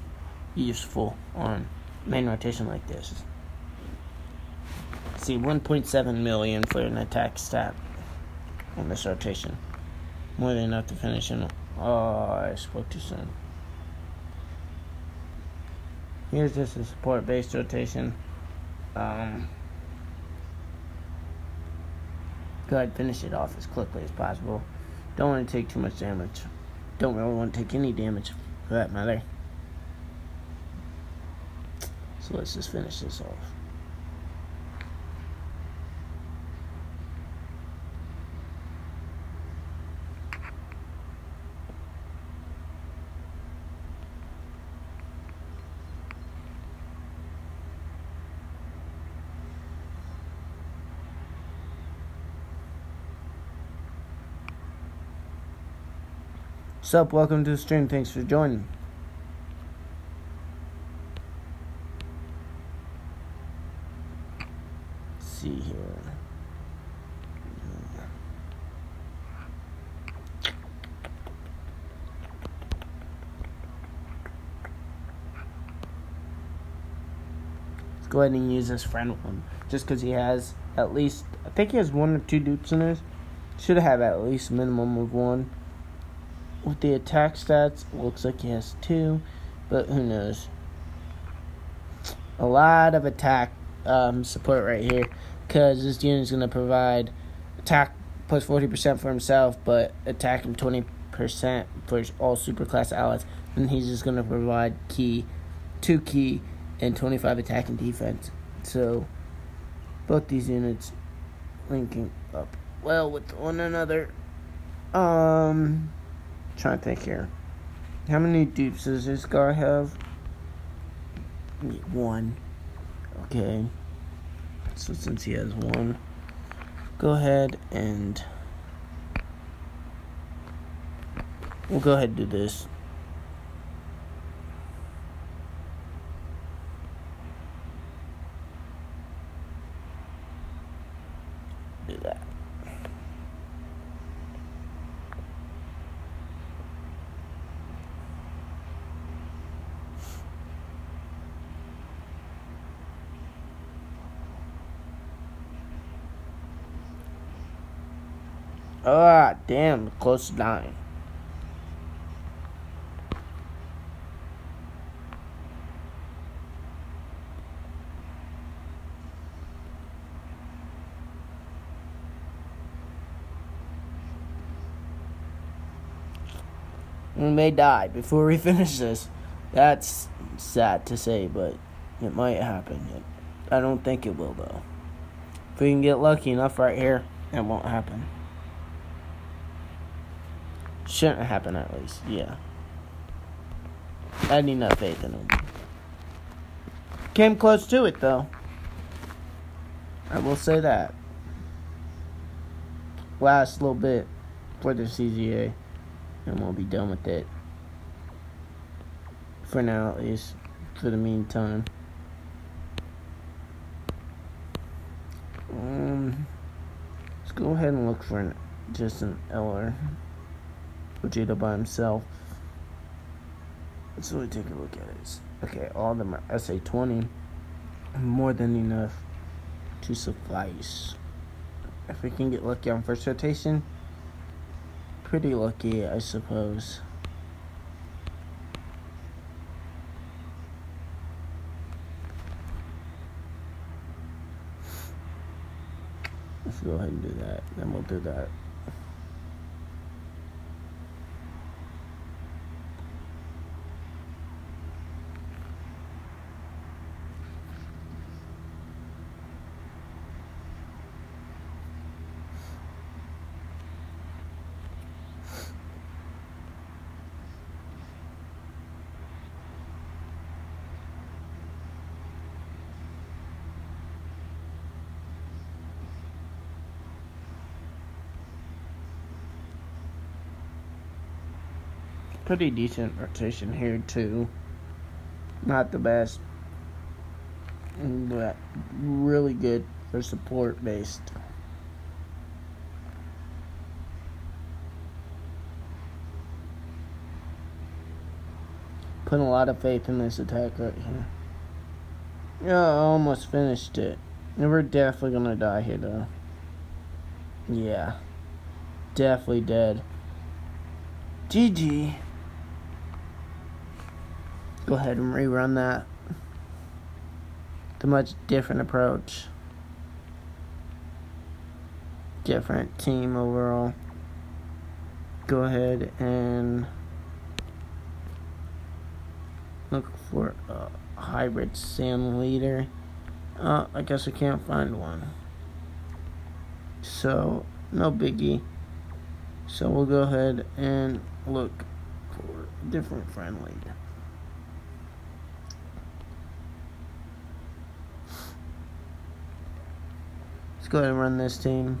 Speaker 1: useful on main rotation like this. See, 1.7 million for an attack stat on this rotation. More than enough to finish him. Oh, I spoke too soon. Here's just a support-based rotation. Go ahead and finish it off as quickly as possible. Don't want to take too much damage. Don't really want to take any damage for that matter. So let's just finish this off. Sup, welcome to the stream. Thanks for joining. Let's see here. Let's go ahead and use this friend one. Just because he has at least, I think he has 1 or 2 dupes in this. Should have at least a minimum of 1. With the attack stats, looks like he has 2, but who knows. A lot of attack support right here, because this unit is going to provide attack plus 40% for himself, but attack and 20% for all superclass allies. And he's just going to provide 2 key, and 25 attack and defense. So, both these units linking up well with one another. Trying to think here. How many dupes does this guy have? 1. Okay. So since he has 1, go ahead and we'll go ahead and do this. Ah, damn, close to dying. We may die before we finish this. That's sad to say, but it might happen. I don't think it will, though. If we can get lucky enough right here, it won't happen. Shouldn't happen, at least. Yeah. I had enough faith in him. Came close to it, though. I will say that. Last little bit for the CZA, and we'll be done with it. For now, at least. For the meantime. Let's go ahead and look for just an Eller. Vegeta by himself. Let's really take a look at it. Okay, all of them are SA20. More than enough to suffice. If we can get lucky on first rotation, pretty lucky, I suppose. Let's go ahead and do that. Then we'll do that. Pretty decent rotation here too. Not the best, but really good for support based. Putting a lot of faith in this attack right here. Yeah, I almost finished it. And we're definitely gonna die here though. Yeah. Definitely dead. GG. Go ahead and rerun that. It's a much different approach. Different team overall. Go ahead and look for a hybrid sim leader. I guess I can't find one. So, no biggie. So we'll go ahead and look for a different friend leader. Let's go ahead and run this team.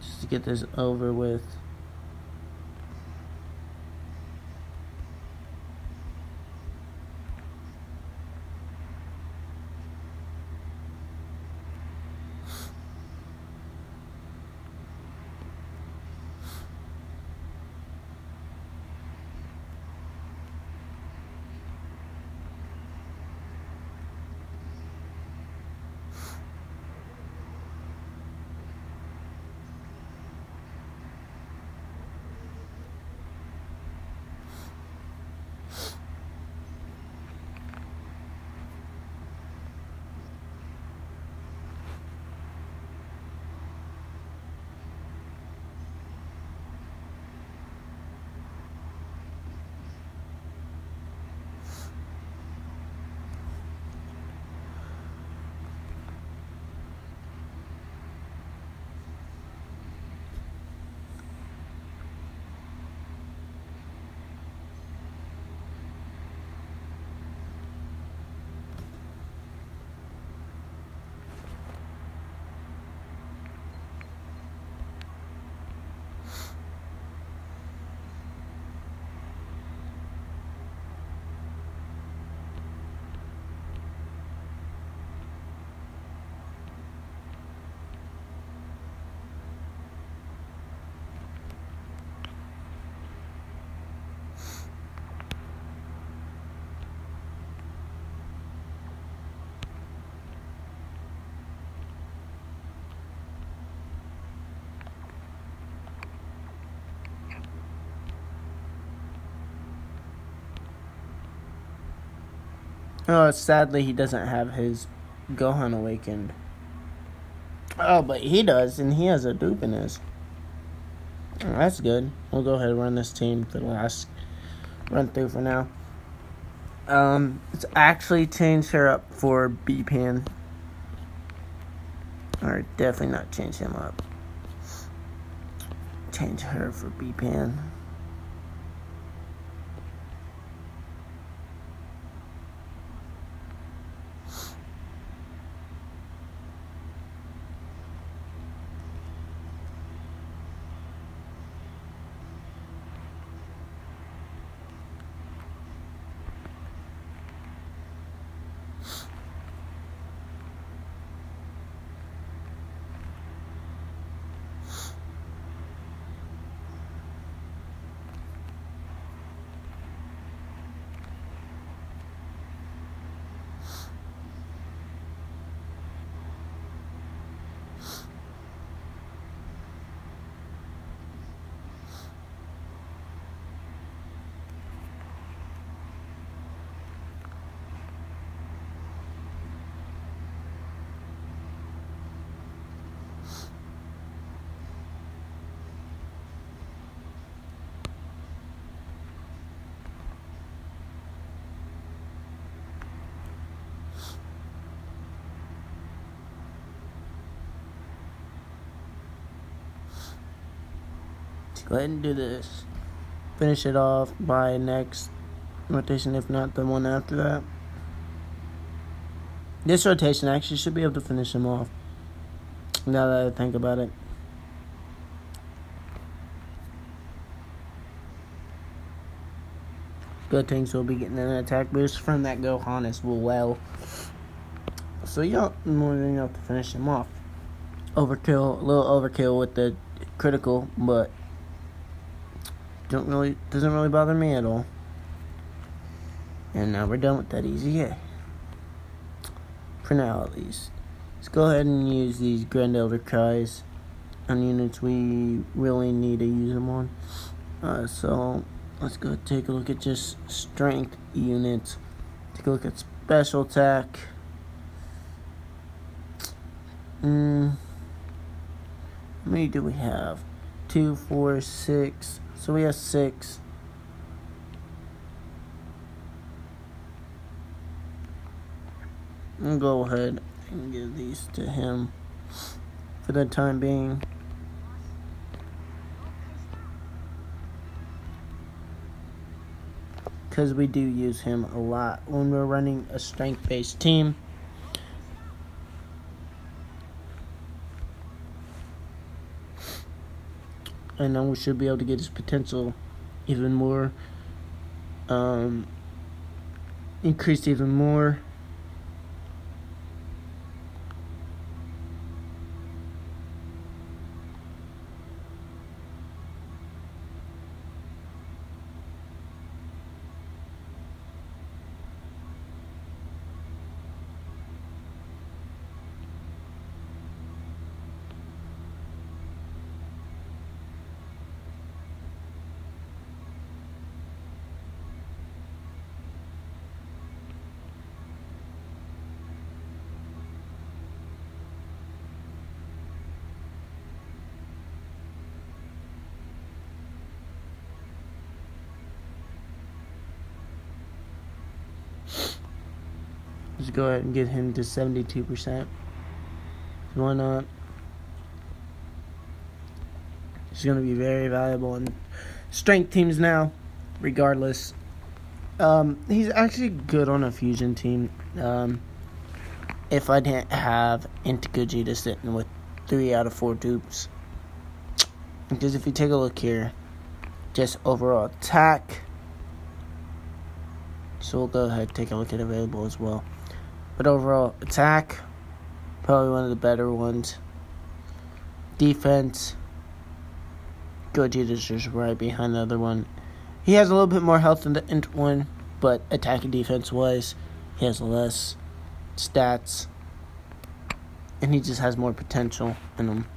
Speaker 1: Just to get this over with. Sadly, he doesn't have his Gohan awakened. Oh, but he does, and he has a Dupinus. Oh, that's good. We'll go ahead and run this team for the last run through for now. Let's actually change her up for B-Pan. Or definitely not change him up. Change her for B-Pan. Go ahead and do this. Finish it off by next rotation, if not the one after that. This rotation actually should be able to finish him off, now that I think about it. Good things will be getting an attack boost from that Gohan as well. So you don't more than enough to finish him off. Overkill, a little overkill with the critical, but doesn't really bother me at all. And now we're done with that easy A. For now, at least. Let's go ahead and use these Grand Elder Kais on units we really need to use them on. So let's go take a look at just strength units. Take a look at special attack. How many do we have? 2, 4, 6. So we have 6. I'll go ahead and give these to him for the time being. Because we do use him a lot when we're running a strength-based team. And then we should be able to get his potential even more, increased even more. Let's go ahead and get him to 72%. Why not? He's going to be very valuable in strength teams now, regardless. He's actually good on a fusion team. If I didn't have Gogeta sitting with 3 out of 4 dupes. Because if you take a look here, just overall attack. So we'll go ahead and take a look at available as well. But overall attack, probably one of the better ones. Defense, Gogeta's just right behind the other one. He has a little bit more health than the Int one, but attack and defense wise, he has less stats. And he just has more potential in him.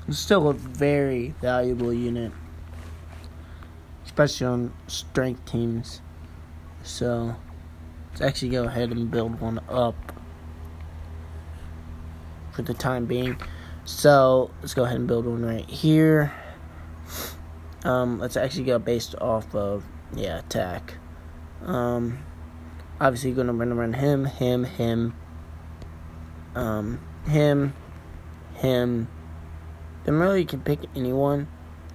Speaker 1: It's still a very valuable unit especially on strength teams. So let's actually go ahead and build one up for the time being. So let's go ahead and build one right here. Let's actually go based off of attack. Obviously you're gonna run him, him. Then really you can pick anyone.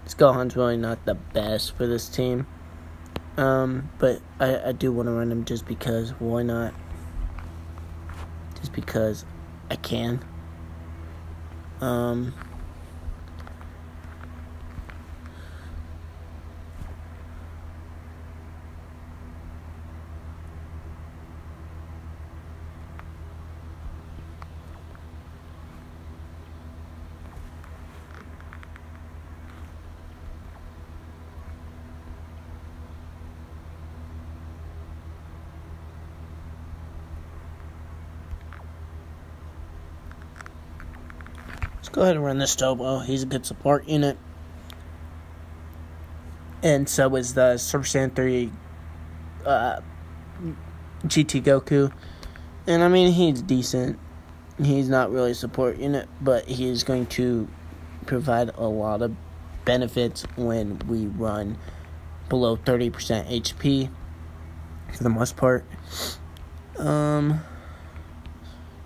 Speaker 1: Skullhunt's really not the best for this team. But I do want to run him just because. Why not? Just because I can. Let's go ahead and run this Tobo. He's a good support unit. And so is the Super Saiyan 3 GT Goku. And I mean, he's decent. He's not really a support unit, but he's going to provide a lot of benefits when we run below 30% HP for the most part. Trying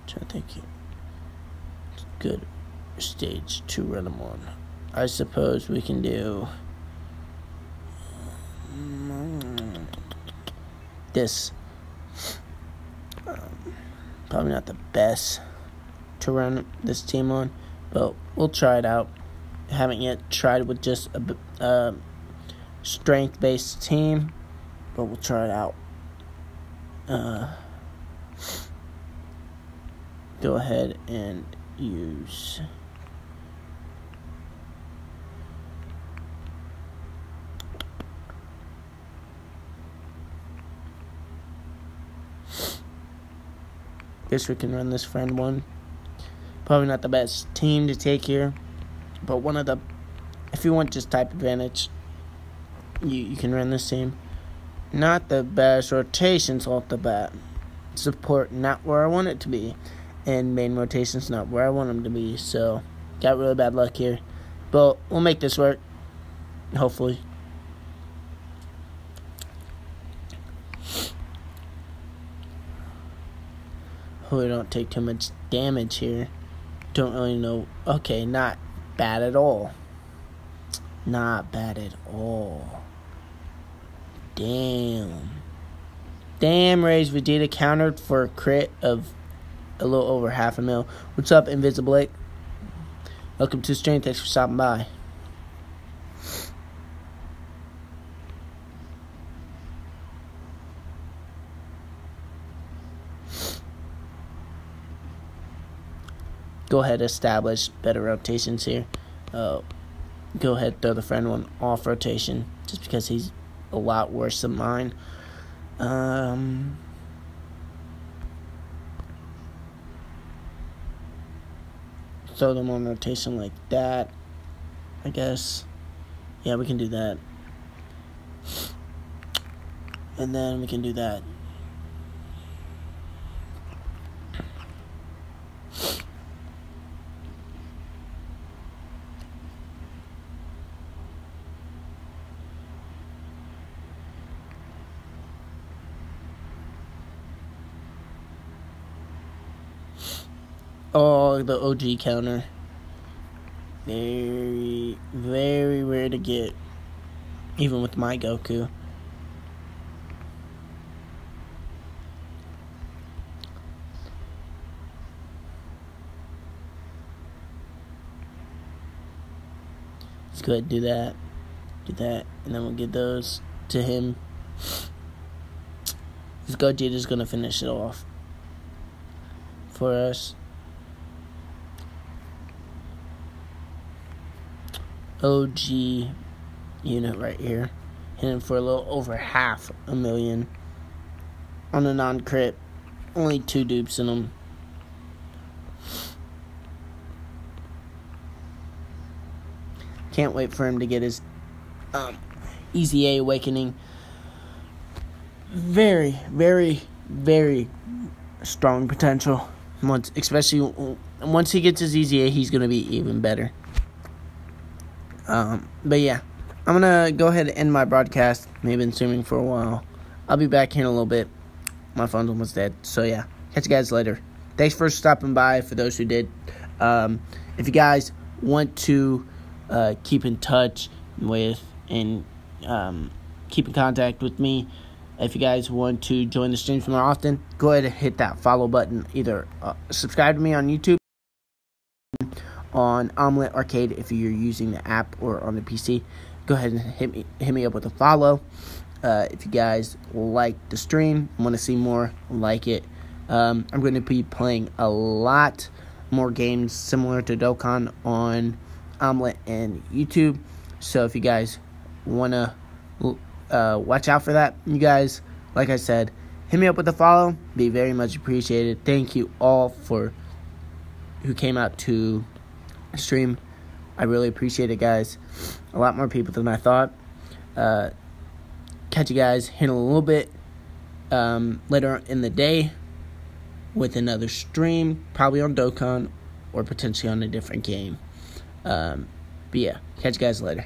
Speaker 1: to think here. It's good stage to run them on. I suppose we can do this. Probably not the best to run this team on, but we'll try it out. Haven't yet tried with just a strength-based team, but we'll try it out. Go ahead and use guess we can run this friend one. Probably not the best team to take here, but one of the, if you want just type advantage, you can run this team. Not the best rotations off the bat. Support not where I want it to be, and main rotations not where I want them to be. So got really bad luck here, but we'll make this work, hopefully. We don't take too much damage here. Don't really know. Okay, not bad at all. Not bad at all. Damn, Ray's Vegeta countered for a crit of a little over 500,000. What's up, Invisible? Welcome to stream. Thanks for stopping by. Go ahead, establish better rotations here. Go ahead, throw the friend one off rotation, just because he's a lot worse than mine. Throw them on rotation like that, I guess. Yeah, we can do that. And then we can do that. Oh, the OG counter. Very, very rare to get. Even with my Goku. Let's go ahead and do that. Do that. And then we'll give those to him. This Gogeta's going to finish it off for us. OG unit right here. Hitting for a little over 500,000 on a non-crit. Only 2 dupes in them. Can't wait for him to get his Easy A Awakening. Very, very, very strong potential. Especially once he gets his Easy A, he's going to be even better. But yeah, I'm going to go ahead and end my broadcast. Maybe been streaming for a while. I'll be back here in a little bit. My phone's almost dead. So yeah, catch you guys later. Thanks for stopping by, for those who did. If you guys want to keep in touch with and keep in contact with me, if you guys want to join the streams more often, go ahead and hit that follow button. Either subscribe to me on YouTube, on Omlet Arcade if you're using the app, or on the PC. Go ahead and hit me up with a follow. If you guys like the stream, want to see more, like it. I'm going to be playing a lot more games similar to Dokkan on Omlet and YouTube. So if you guys want to watch out for that, you guys, like I said, hit me up with a follow. Be very much appreciated. Thank you all who came out to stream. I really appreciate it, guys. A lot more people than I thought. Catch you guys in a little bit later in the day with another stream, probably on Dokkan or potentially on a different game. But yeah, catch you guys later.